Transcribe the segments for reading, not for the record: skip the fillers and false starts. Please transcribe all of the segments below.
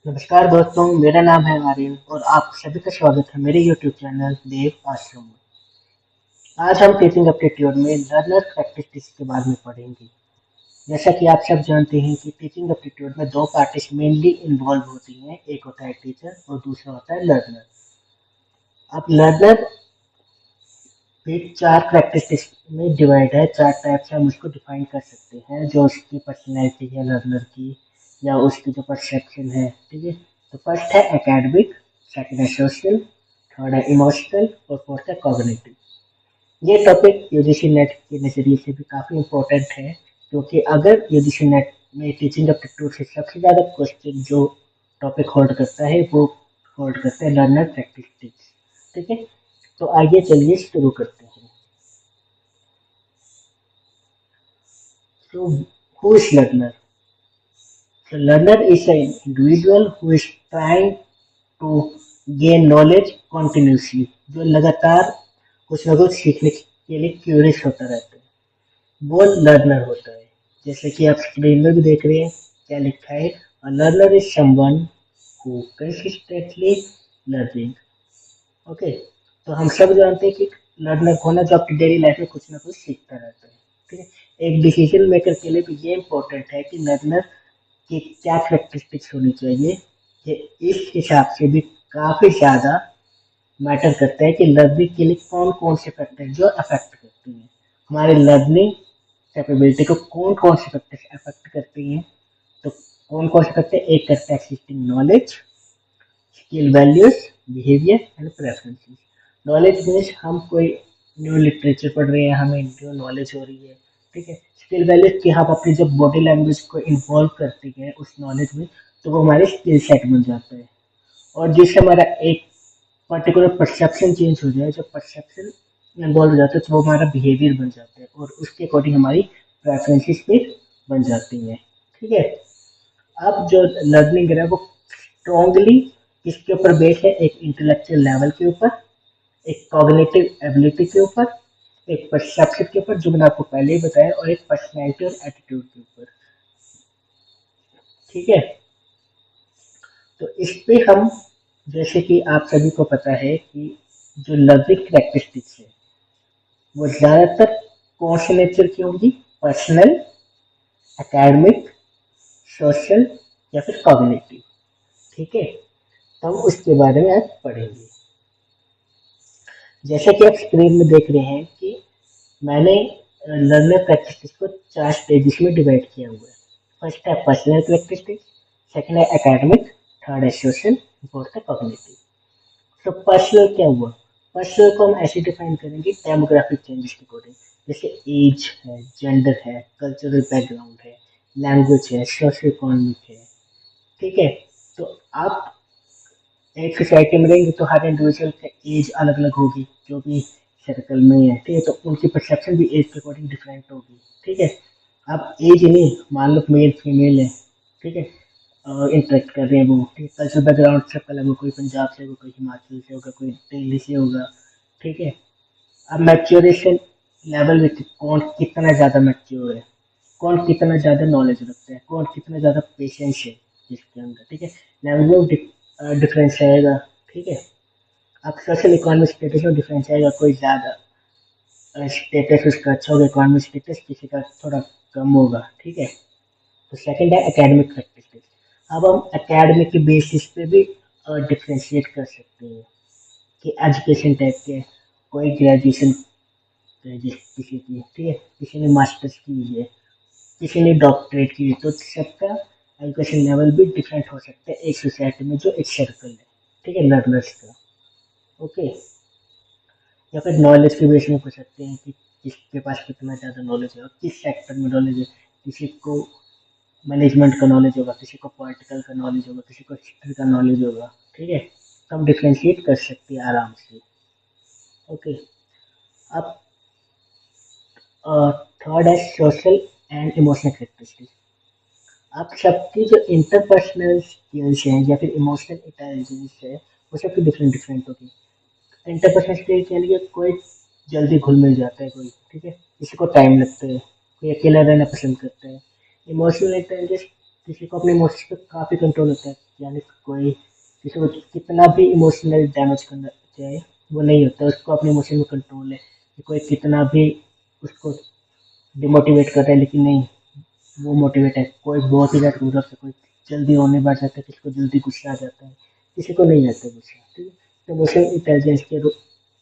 नमस्कार दोस्तों, मेरा नाम है आर्यन और आप सभी का स्वागत है मेरे YouTube चैनल देव आश्रम में। आज हम टीचिंग एप्टीट्यूड में लर्नर प्रैक्टिस के बारे में पढ़ेंगे। जैसा कि आप सब जानते हैं कि टीचिंग एप्टीट्यूड में दो पार्टीज मेनली इन्वॉल्व होती हैं, एक होता है टीचर और दूसरा होता है लर्नर। अब लर्नर भी चार प्रैक्टिस में डिवाइड है, चार टाइप से हम उसको डिफाइन कर सकते हैं, जो उसकी पर्सनैलिटी है लर्नर की या उसकी जो परसेप्शन है। ठीक है, तो फर्स्ट है एकेडमिक, सेकंड है सोशल, थर्ड है इमोशनल और फोर्थ है कॉग्निटिव। ये टॉपिक यूजीसी नेट के नज़रिए से भी काफ़ी इम्पोर्टेंट है, क्योंकि अगर यूजीसी नेट में टीचिंग एप्टीट्यूड से सबसे ज़्यादा क्वेश्चन जो टॉपिक होल्ड करता है वो होल्ड करता है लर्नर प्रैक्टिस। ठीक है, तो आइए चलिए शुरू करते हैं। So, who is learner? So, learner is an individual who is trying to gain knowledge continuously. जो लगातार कुछ ना कुछ सीखने के लिए क्यूरियस होता रहता है, वो लर्नर होता है। जैसे कि आप स्क्रीन में भी देख रहे हैं क्या लिखा है, learner is someone who consistently learning. Okay, तो हम सब जानते हैं कि लर्नर होना जो अपनी डेली लाइफ में कुछ ना कुछ सीखता रहता है। ठीक है, एक डिसीजन मेकर के लिए भी ये इम्पोर्टेंट है कि लर्नर की क्या कैरेक्टरिस्टिक्स होनी चाहिए। ये इस हिसाब से भी काफ़ी ज़्यादा मैटर करता है कि लर्निंग के लिए कौन कौन से फैक्टर जो अफेक्ट करते हैं हमारे लर्निंग कैपेबिलिटी को, कौन कौन से फैक्टर अफेक्ट करते हैं। तो कौन कौन से फैक्टर, एक करता है existing knowledge, skill, values, behaviour and preferences. Knowledge means हम कोई न्यू लिटरेचर पढ़ रहे हैं, हमें न्यू नॉलेज हो रही है। ठीक है, स्किल वैल्यूज कि हम अपनी जब बॉडी लैंग्वेज को इन्वॉल्व करते हैं उस नॉलेज में, तो वो हमारे स्किल सेट बन जाता है। और जिससे हमारा एक पर्टिकुलर परसेप्शन चेंज हो जाए, जब परसेप्शन इन्वॉल्व हो जाता है तो वो हमारा बिहेवियर बन जाता है और उसके अकॉर्डिंग हमारी प्रेफरेंसेस भी बन जाती हैं। ठीक है, अब जो लर्निंग है वो स्ट्रॉन्गली किसके ऊपर बेस है, एक इंटेलेक्चुअल लेवल के ऊपर, एक कॉग्निटिव एबिलिटी के ऊपर, एक परसेप्शन के ऊपर जो मैंने आपको पहले ही बताया, और एक पर्सनैलिटी और एटीट्यूड के ऊपर। ठीक है, तो इस पे हम, जैसे कि आप सभी को पता है कि जो लर्निंग कैरेक्टरिस्टिक्स है वो ज़्यादातर कौन से नेचर की होंगी, पर्सनल, एकेडमिक, सोशल या फिर कॉग्निटिव। ठीक है, तो हम उसके बारे में आज पढ़ेंगे। जैसा कि आप स्क्रीन में देख रहे हैं कि मैंने लर्नर प्रैक्टिस को चार स्टेजेस में डिवाइड किया हुआ है। फर्स्ट है पर्सनल प्रैक्टिस, सेकंड है एकेडमिक, थर्ड है सोशल, फोर्थ है कॉग्निटिव। तो पर्सनल क्या हुआ, पर्सनल को हम ऐसे डिफाइन करेंगे डेमोग्राफिक चेंजेस के अकॉर्डिंग, जैसे एज है, जेंडर है, कल्चरल बैकग्राउंड है, लैंग्वेज है, सोशल इकोनॉमिक है। ठीक है, तो आप एक सोसाइटी में रहेंगे तो हर इंडिविजुअल का एज अलग अलग होगी, जो भी सर्कल में है। ठीक है, तो उनकी परसेप्शन भी एज के अकॉर्डिंग डिफरेंट होगी। ठीक है, अब एज नहीं, मान लो मेल फीमेल है, ठीक है, इंटरेक्ट कर रहे हैं वो। ठीक है, कल्चरल बैकग्राउंड सबका अलग हो, कोई पंजाब से होगा, कोई हिमाचल से होगा, कोई दिल्ली से होगा। ठीक है, अब मैच्योरेशन लेवल में कौन कितना ज़्यादा मैच्योर है, कौन कितना ज़्यादा नॉलेज रखता है, कौन कितना ज़्यादा पेशेंस है जिसके अंदर। ठीक है, लेवल में डिफरेंस आएगा। ठीक है, अब सोशल इकोनॉमिक स्टेटस में डिफरेंस आएगा, कोई ज़्यादा स्टेटस उसका अच्छा होगा, इकोनॉमिक स्टेटस किसी का थोड़ा कम होगा। ठीक है, तो सेकंड है एकेडमिक प्रैक्टिस। अब हम एकेडमिक के बेसिस पे भी डिफ्रेंशिएट कर सकते हैं कि एजुकेशन टाइप के, कोई ग्रेजुएशन किसी की, ठीक है, किसी ने मास्टर्स की है, किसी ने डॉक्टरेट की है, तो सबका एजुकेशन लेवल भी डिफरेंट हो सकता है एक सोसाइटी में जो एक सर्कल है। ठीक है, लर्नर्स का। ओके, या फिर नॉलेज के बेस में पूछ सकते हैं कि किसके पास कितना ज़्यादा नॉलेज है और किस सेक्टर में नॉलेज है। किसी को मैनेजमेंट का नॉलेज होगा, किसी को पॉलिटिकल का नॉलेज होगा, किसी को हिस्ट्री का नॉलेज होगा। ठीक है, तो हम डिफ्रेंशिएट कर सकते हैं आराम से। ओके, अब थर्ड है सोशल एंड इमोशनल कैरेक्टरिस्टिक्स। आप सबकी जो इंटरपर्सनल स्किल्स हैं या फिर इमोशनल इंटेलिजेंस है वो सबकी डिफरेंट डिफरेंट होगी। इंटरपर्सनल स्किल्स यानी कि कोई जल्दी घुल मिल जाता है कोई, ठीक है, किसी को टाइम लगता है, कोई अकेला रहना पसंद करता है। इमोशनल इंटेलिजेंस, किसी को अपने इमोशंस पे काफ़ी कंट्रोल होता है, यानी कोई किसी को कितना भी इमोशनल डैमेज करना चाहे वो नहीं होता, उसको अपने इमोशन में कंट्रोल है कि कोई कितना भी उसको डिमोटिवेट कर रहा है, लेकिन नहीं, वो मोटिवेट है। कोई बहुत ही ज़्यादा रूडर है, कोई जल्दी होने बढ़ जाता है, किसी को जल्दी गुस्सा आ जाता है, किसी को नहीं आता गुस्सा, ठीक है। तो इमोशनल इंटेलिजेंस के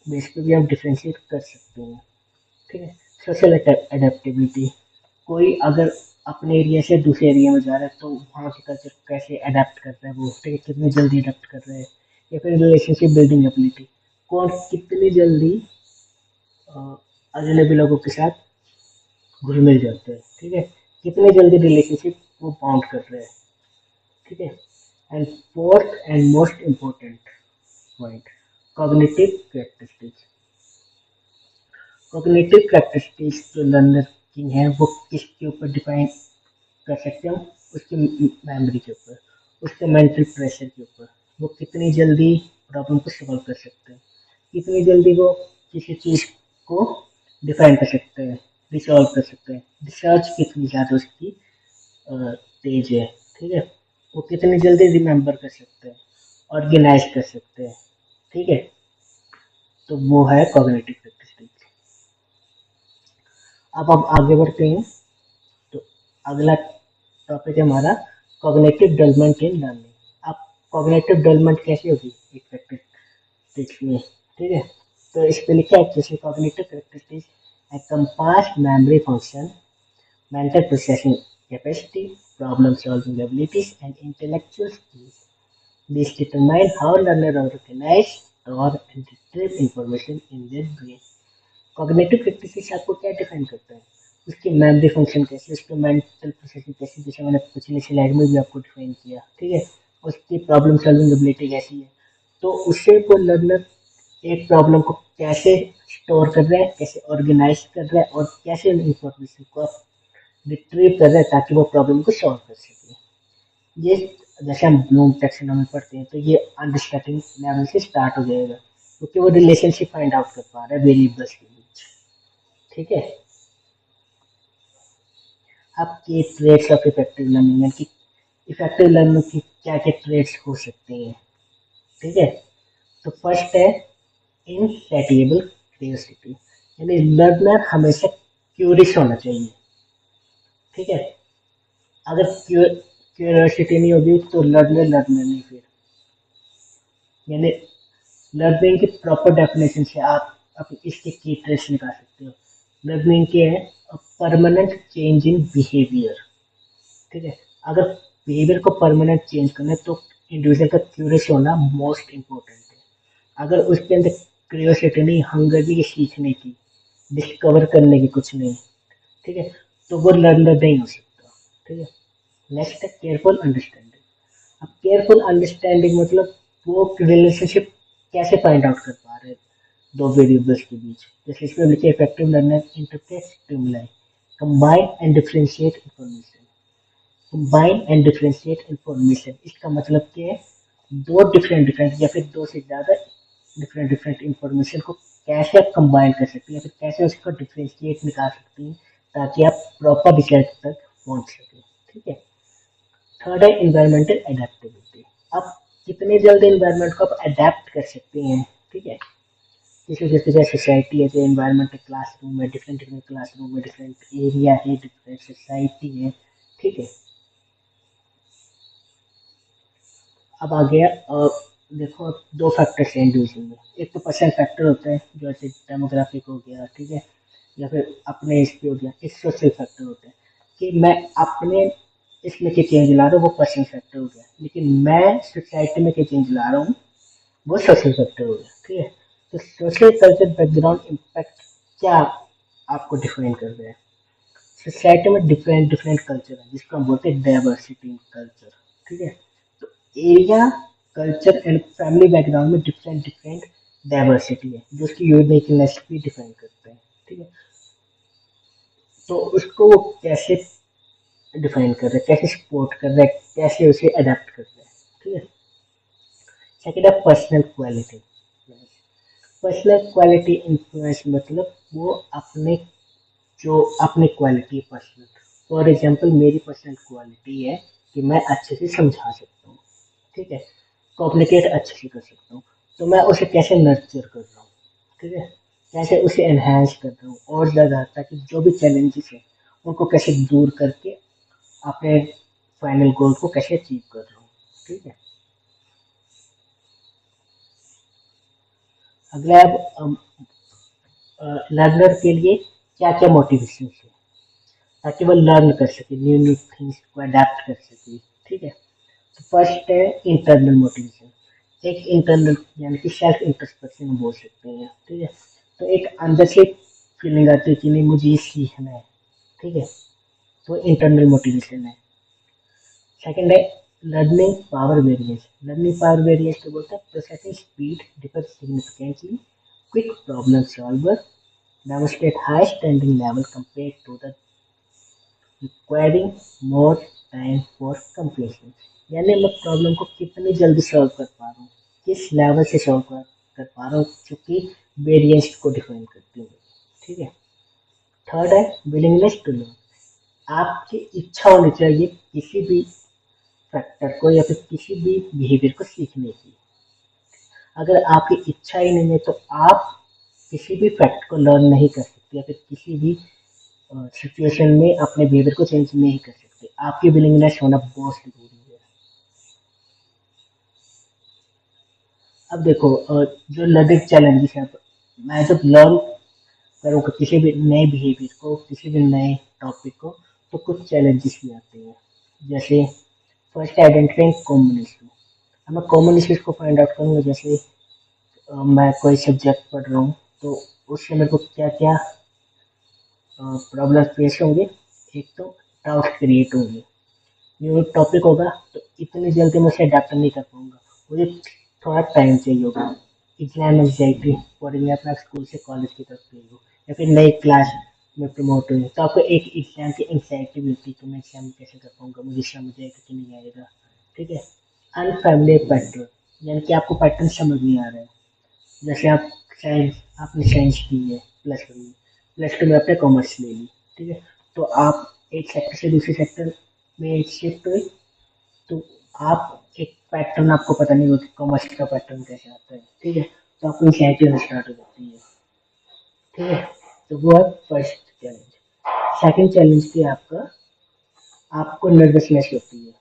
बेस पे भी आप डिफ्रेंशिएट कर सकते हैं, ठीक है। सोशल अडेप्टेबिलिटी, कोई अगर अपने एरिया से दूसरे एरिया में जा रहा है तो वहाँ के कल्चर कैसे अडेप्ट कर रहा है वो, ठीक है, कितनी जल्दी अडेप्ट कर रहा है। या फिर रिलेशनशिप बिल्डिंग एबिलिटी, कौन कितनी जल्दी अजनबी लोगों के साथ घुल मिल जाते हैं, ठीक है, कितने जल्दी रिलेशनशिप वो बाउंड कर रहे हैं, ठीक है। And fourth and most important point, cognitive characteristics. Cognitive characteristics जो लर्नर की हैं वो किसके ऊपर डिफाइन कर सकते हैं हम, उसकी मेमोरी के ऊपर, उसके मेंटल प्रेशर के ऊपर, वो कितनी जल्दी प्रॉब्लम को सॉल्व कर सकते हैं, कितनी जल्दी वो किसी चीज़ को डिफाइन कर सकते हैं, रिसॉल्व कर सकते हैं, रिसर्च कितनी ज़्यादा उसकी तेज है, ठीक है, वो कितनी जल्दी रिमेम्बर कर सकते हैं, ऑर्गेनाइज कर सकते हैं, ठीक है। तो वो है कॉग्निटिव कैरेक्टरिस्टिक्स। अब हम आगे बढ़ते हैं, तो अगला टॉपिक है हमारा कॉग्निटिव डेवलपमेंट इन लर्निंग। अब कॉग्निटिव डेवलपमेंट कैसे होगी एक कैरेक्टरिस्टिक्स में, ठीक है। तो इस पे लिखा है जैसे cognitive characteristics encompass memory function, mental processing capacity, problem solving abilities and intellectual skills. These determine how learners organize, store and retrieve information in their brain. Cognitive characteristics आपको क्या डिफाइन करता है, उसकी मेमोरी फंक्शन कैसे, उसकी mental processing कैसे, जैसे मैंने पिछली स्लाइड में भी आपको डिफाइन किया, ठीक है। उसकी प्रॉब्लम सॉल्विंग एबिलिटी कैसी है, तो उससे वो लर्नर एक प्रॉब्लम को कैसे स्टोर कर रहा है, कैसे ऑर्गेनाइज कर रहा है और कैसे उन इंफॉर्मेशन को रिट्रीव कर रहा है ताकि वो प्रॉब्लम को सॉल्व कर सके। ये जैसे हम ब्लूम टैक्सोनॉमी पढ़ते हैं तो ये अंडरस्टैंडिंग लेवल से स्टार्ट हो जाएगा, क्योंकि वो रिलेशनशिप फाइंड आउट कर पा रहा है वेरिएबल्स के बीच, ठीक है। अब की ट्रेड्स ऑफ इफेक्टिव लर्निंग, यानी कि इफेक्टिव लर्निंग की क्या क्या ट्रेड्स हो सकते हैं, ठीक है। तो फर्स्ट है इनसैटिएबल क्यूरियोसिटी, यानी लर्नर हमेशा क्यूरियस होना चाहिए, ठीक है। अगर क्यूरियोसिटी नहीं होगी तो लर्नर नहीं फिर, यानी लर्निंग की प्रॉपर डेफिनेशन से आप अपने इसके की ट्रेस निकाल सकते हो। लर्निंग के है परमानेंट चेंज इन बिहेवियर, ठीक है। अगर बिहेवियर को परमानेंट चेंज करना है तो इंडिविजुअल का क्यूरियस होना मोस्ट इम्पोर्टेंट है। अगर उसके अंदर क्यूरियोसिटी नहीं, हंगर नहीं है सीखने की, डिस्कवर करने की कुछ नहीं, ठीक है, तो वो लर्नर नहीं हो सकता, ठीक है। नेक्स्ट है केयरफुल अंडरस्टैंडिंग। अब केयरफुल अंडरस्टैंडिंग मतलब वो रिलेशनशिप कैसे फाइंड आउट कर पा रहे हैं दो वेरिएबल्स के बीच, जैसे इसमें लिखे effective learner interpret stimuli, combine and differentiate information. Combine and differentiate information इसका मतलब क्या है, दो डिफरेंट डिफरेंट या फिर दो से ज़्यादा डिफरेंट डिफरेंट इंफॉर्मेशन को कैसे आप कंबाइन कर सकते हैं या फिर कैसे उसको डिफरेंशिएट निकाल सकते हैं ताकि आप प्रॉपर रिजल्ट तक पहुंच सकें, ठीक है। थर्ड है इन्वायरमेंटल एडेप्टेबिलिटी। आप कितने जल्दी इन्वायरमेंट को आप अडेप्ट कर सकते हैं, ठीक है। जैसे जैसे जैसे सोसाइटी है, जो इन्वायरमेंट है, क्लासरूम है, डिफरेंट डिफरेंट क्लासरूम है, डिफरेंट एरिया है, डिफरेंट सोसाइटी है, ठीक है। अब आ गया देखो अब दो फैक्टर्स हैं इंडिविजुअल में, एक तो पर्सनल फैक्टर होता है जो ऐसे डेमोग्राफिक हो गया, ठीक है, या फिर अपने इस पे हो गया, एक सोशल फैक्टर होता है कि मैं अपने इसमें क्या चेंज ला रहा हूँ वो पर्सनल फैक्टर हो गया, लेकिन मैं सोसाइटी में क्या चेंज ला रहा हूँ वो सोशल फैक्टर हो गया, ठीक है। तो सोशल कल्चर बैकग्राउंड इम्पैक्ट क्या आपको डिफाइन कर रहे हैं, सोसाइटी में डिफरेंट डिफरेंट कल्चर है जिसको हम बोलते हैं डाइवर्सिटी इन कल्चर, ठीक है। तो area, culture and family background में डिफरेंट डिफरेंट डाइवर्सिटी है जो उसकी यूनिकनेस भी डिफाइन करते हैं, ठीक है। तो उसको वो कैसे डिफाइन कर रहे हैं, कैसे सपोर्ट कर रहे हैं, कैसे उसे अडेप्ट कर रहे हैं, ठीक है। सेकेंड है personal quality. Personal quality influence मतलब वो अपने जो अपनी क्वालिटी है पर्सनल, फॉर एग्जांपल मेरी पर्सनल क्वालिटी है कि मैं अच्छे से समझा सकता हूँ, ठीक है, कम्युनिकेट अच्छे से कर सकता हूँ। तो मैं उसे कैसे नर्चर कर रहा हूँ, ठीक है, कैसे उसे एनहेंस कर रहा हूँ और ज़्यादा, ताकि जो भी चैलेंजेस है उनको कैसे दूर करके अपने फाइनल गोल को कैसे अचीव कर रहा हूँ, ठीक है। अगला अब लर्नर के लिए क्या क्या मोटिवेशन है, ताकि वो लर्न कर सके, न्यू न्यू थिंग्स को अडेप्ट कर सके, ठीक है। तो फर्स्ट है इंटरनल मोटिवेशन। एक इंटरनल यानी कि सेल्फ इंट्रोस्पेक्शन बोल सकते हैं, ठीक है। तो एक अंदर से फीलिंग आती है कि नहीं मुझे ये सीखना है, ठीक है, तो इंटरनल मोटिवेशन है। सेकंड है learning power variance. Learning power variance तो बोलते हैं processing speed differ significantly, quick problem solver, demonstrate high standing level compared to the requiring more time for completion। यानी मैं प्रॉब्लम को कितनी जल्दी सॉल्व कर पा रहा हूँ, किस लेवल से सॉल्व कर पा रहा हूँ, जो कि वेरिएंस को डिफाइन करती है, ठीक है। थर्ड है विलिंगनेस टू लर्न। आपकी इच्छा होनी चाहिए किसी भी फैक्टर को या फिर किसी भी बिहेवियर को सीखने की। अगर आपकी इच्छा ही नहीं है तो आप किसी भी फैक्ट को लर्न नहीं कर सकते या फिर किसी भी सिचुएशन में अपने बिहेवियर को चेंज नहीं कर सकते। आपकी विलिंगनेस होना बहुत जरूरी है। अब देखो जो लर्निंग चैलेंजेस हैं, मैं जब लर्न करूँगा किसी भी नए बिहेवियर को, किसी भी नए टॉपिक को, तो कुछ चैलेंजेस भी आते हैं। जैसे फर्स्ट आइडेंटिफाइंग कॉमन इशू। अब मैं कॉमन इश्यूज को फाइंड आउट करूँगा। जैसे मैं कोई सब्जेक्ट पढ़ रहा हूँ तो उससे मेरे को क्या क्या प्रॉब्लम फेस होंगे। एक तो डाउट क्रिएट होंगे, न्यू टॉपिक होगा तो इतनी जल्दी मैं उसे अडेप्ट नहीं कर पाऊंगा, मुझे थोड़ा टाइम चाहिए होगा। एग्जाम एंजाइटी, फॉर एग्जाम्पल आप स्कूल से कॉलेज की तरफ गए हो या फिर नई क्लास में प्रमोट हुए तो आपको एक एग्जाम की एंजाइटी मिलती है कि मैं एग्जाम में कैसे कर पाऊंगा, मुझे समझ आएगा कि नहीं आएगा, ठीक है। अनफैमिलियर पैटर्न, यानी कि आपको पैटर्न समझ नहीं आ रहा है। जैसे आप साइंस, आपने साइंस की है प्लस वन में, प्लस टू में आपने कॉमर्स ले ली, ठीक है। तो आप एक सेक्टर से दूसरे सेक्टर में शिफ्ट हुए, तो आप एक पैटर्न आपको पता नहीं होता कॉमर्स का पैटर्न कैसे आता है, ठीक है। तो आपको एंग्जाइटी होना स्टार्ट हो जाती है, ठीक है। तो वो है फर्स्ट चैलेंज। सेकंड चैलेंज की आपका, आपको नर्वसनेस होती है,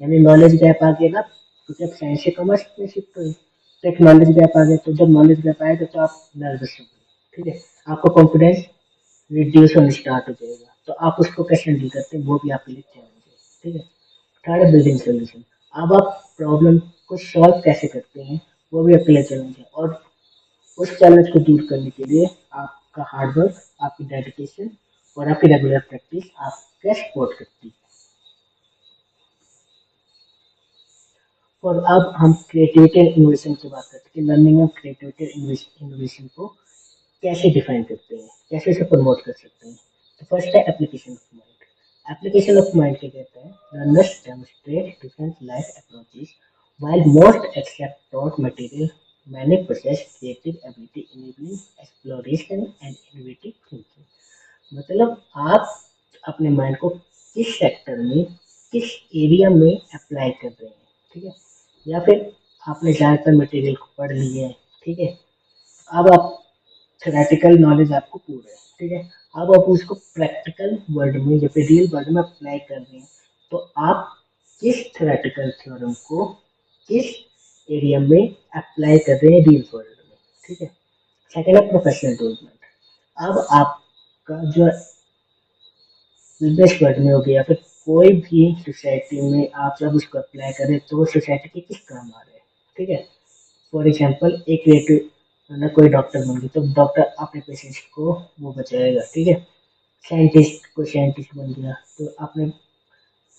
यानी नॉलेज गैप आ गया ना, क्योंकि आप साइंस से कॉमर्स में शिफ्ट हुए, तो एक नॉलेज गैप आ गया। तो जब नॉलेज गैप आएगा तो आप नर्वस हो गए, ठीक है, आपको कॉन्फिडेंस रिड्यूस होना स्टार्ट हो जाएगा। तो आप उसको कैसे हैंडल करते हैं वो भी आपके लिए चैलेंज है, ठीक है। Third building solution. अब आप प्रॉब्लम को सॉल्व कैसे करते हैं वो भी आपके लिए चैलेंज है, और उस चैलेंज को दूर करने के लिए आपका हार्डवर्क, आपकी डेडिकेशन और आपकी रेगुलर प्रैक्टिस आपका सपोर्ट करती है। और अब हम क्रिएटिविटी एंड इनोवेशन की बात करते हैं कि लर्निंग में क्रिएटिविटी इनोवेशन को कैसे डिफाइन करते हैं, कैसे इसे प्रमोट कर सकते हैं। तो फर्स्ट है application of mind. Application of mind क्या कहता है, learners demonstrate different life approaches while most accept taught material, many possess creative ability enabling exploration and innovative thinking। मतलब आप अपने माइंड को किस सेक्टर में, किस एरिया में अप्लाई कर रहे हैं, ठीक है। या फिर आपने ज़्यादातर मटेरियल को पढ़ लिया है, ठीक है, अब आप थ्योरेटिकल नॉलेज आपको पूरा है, ठीक है, अब आप उसको प्रैक्टिकल वर्ल्ड में या फिर रियल वर्ल्ड में अप्लाई कर रहे हैं। तो आप किस थ्योरेटिकल थ्योरम को किस एरिया में अप्लाई कर रहे हैं रियल वर्ल्ड में, ठीक है। सेकेंड है प्रोफेशनल डेवलपमेंट। अब आपका जो बिजनेस वर्ल्ड में हो गया या फिर कोई भी सोसाइटी में आप जब उसको अप्लाई करें तो वो सोसाइटी के किस काम आ रहे हैं, ठीक है। फॉर एग्जाम्पल एक क्रिएटिव ना, कोई डॉक्टर बन गया तो डॉक्टर अपने पेशेंट्स को वो बचाएगा, ठीक है। साइंटिस्ट, कोई साइंटिस्ट बन गया तो अपने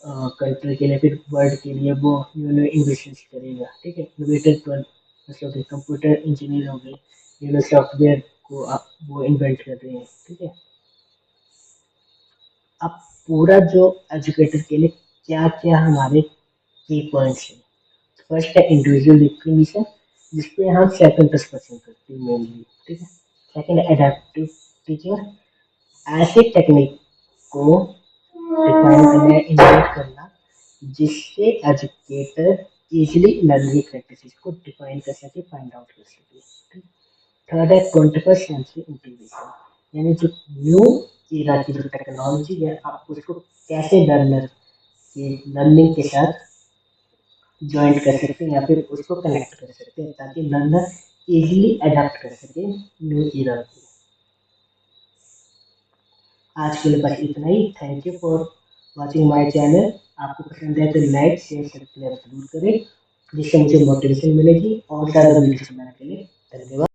कंट्री के लिए फिर वर्ल्ड के लिए वो न्यू न्यू इन्वेशन करेगा, ठीक है। इनोवेटर मतलब कंप्यूटर इंजीनियर हो गए, न्यू न्यू सॉफ्टवेयर को आप वो इन्वेंट कर रहे हैं, ठीक है। अब पूरा जो एजुकेटर के लिए क्या क्या हमारे की पॉइंट्स हैं। फर्स्ट है इंडिविजुअल डिफिनीशन, जिसपे हम सेल्फ इंट्रोस्पेक्शन करते हैं मेनली, ठीक है। सेकंड है एडेप्टिव टीचिंग, ऐसे टेक्निक को डिफाइन करना, इन्वेंट करना जिससे एजुकेटर इजिली लर्निंग प्रैक्टिसेस को डिफाइन कर सके, फाइंड आउट कर सके। थर्ड है 21st सेंचुरी इंटीग्रेशन, यानी जो न्यू एरा की जो टेक्नोलॉजी है आप उसको कैसे लर्नर के लर्निंग के साथ ज्वाइन कर सकते हैं या फिर उसको कनेक्ट कर सकते हैं ताकि लर्नर इजीली अडेप्ट कर सके न्यू एरा को। आज के लिए बस इतना ही। Thank you for watching my channel. आपको पसंद है तो लाइक शेयर सब्सक्राइब जरूर करें, जिससे मुझे मोटिवेशन मिलेगी और ज़्यादा वीडियोस बनाने के लिए। धन्यवाद।